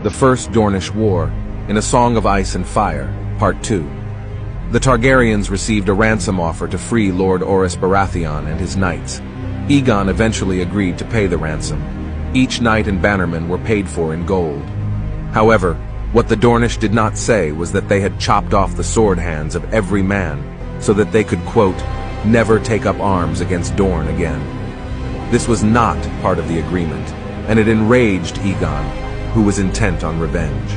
The First Dornish War, in A Song of Ice and Fire, Part 2. The Targaryens received a ransom offer to free Lord Orys Baratheon and his knights. Aegon eventually agreed to pay the ransom. Each knight and bannerman were paid for in gold. However, what the Dornish did not say was that they had chopped off the sword hands of every man so that they could, quote, never take up arms against Dorne again. This was not part of the agreement, and it enraged Aegon, who was intent on revenge.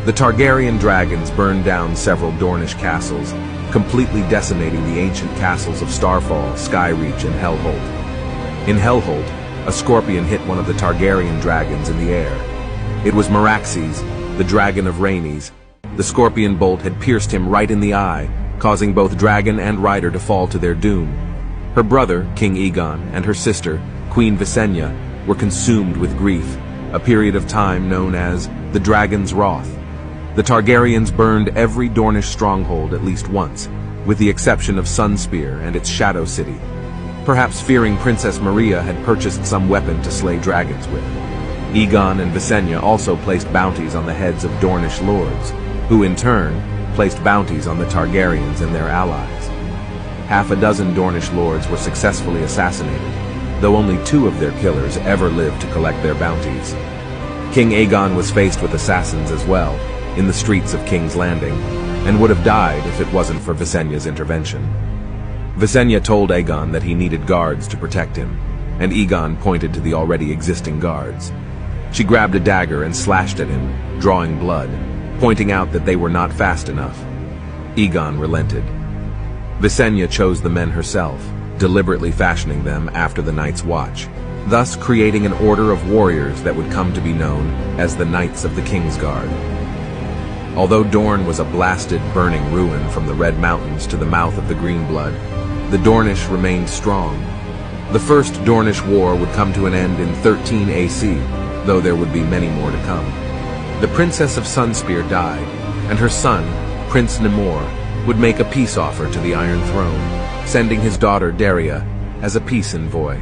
The Targaryen dragons burned down several Dornish castles, completely decimating the ancient castles of Starfall, Skyreach, and Hellholt. In Hellholt, a scorpion hit one of the Targaryen dragons in the air. It was Meraxes, the dragon of Rhaenys. The scorpion bolt had pierced him right in the eye, causing both dragon and rider to fall to their doom. Her brother, King Aegon, and her sister, Queen Visenya, were consumed with grief, a period of time known as the Dragon's Wrath. The Targaryens burned every Dornish stronghold at least once, with the exception of Sunspear and its Shadow City, perhaps fearing Princess Maria had purchased some weapon to slay dragons with. Aegon and Visenya also placed bounties on the heads of Dornish lords, who in turn placed bounties on the Targaryens and their allies. Half a dozen Dornish lords were successfully assassinated, though only 2 of their killers ever lived to collect their bounties. King Aegon was faced with assassins as well, in the streets of King's Landing, and would have died if it wasn't for Visenya's intervention. Visenya told Aegon that he needed guards to protect him, and Aegon pointed to the already existing guards. She grabbed a dagger and slashed at him, drawing blood, pointing out that they were not fast enough. Aegon relented. Visenya chose the men herself, deliberately fashioning them after the Night's Watch, thus creating an order of warriors that would come to be known as the Knights of the Kingsguard. Although Dorne was a blasted, burning ruin from the Red Mountains to the mouth of the Greenblood, the Dornish remained strong. The First Dornish War would come to an end in 13 AC, though there would be many more to come. The Princess of Sunspear died, and her son, Prince Nemor, would make a peace offer to the Iron Throne, sending his daughter Daria as a peace envoy.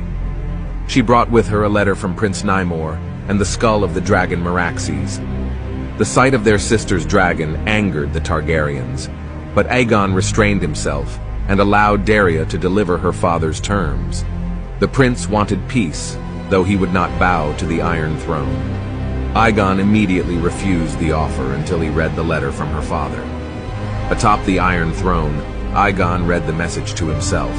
She brought with her a letter from Prince Nymor and the skull of the dragon Meraxes. The sight of their sister's dragon angered the Targaryens, but Aegon restrained himself and allowed Daria to deliver her father's terms. The prince wanted peace, though he would not bow to the Iron Throne. Aegon immediately refused the offer until he read the letter from her father. Atop the Iron Throne, Aegon read the message to himself.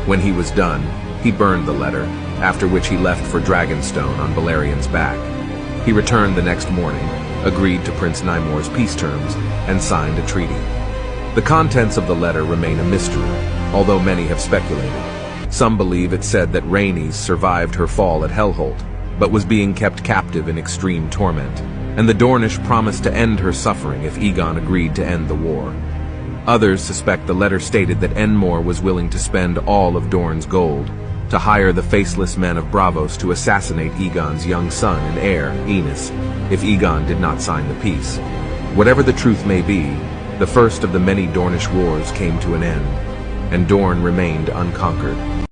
When he was done, he burned the letter, after which he left for Dragonstone on Balerion's back. He returned the next morning, agreed to Prince Nymor's peace terms, and signed a treaty. The contents of the letter remain a mystery, although many have speculated. Some believe it said that Rhaenys survived her fall at Hellholt, but was being kept captive in extreme torment, and the Dornish promised to end her suffering if Aegon agreed to end the war. Others suspect the letter stated that Enmor was willing to spend all of Dorne's gold to hire the faceless men of Braavos to assassinate Aegon's young son and heir, Aenys, if Aegon did not sign the peace. Whatever the truth may be, the first of the many Dornish wars came to an end, and Dorne remained unconquered.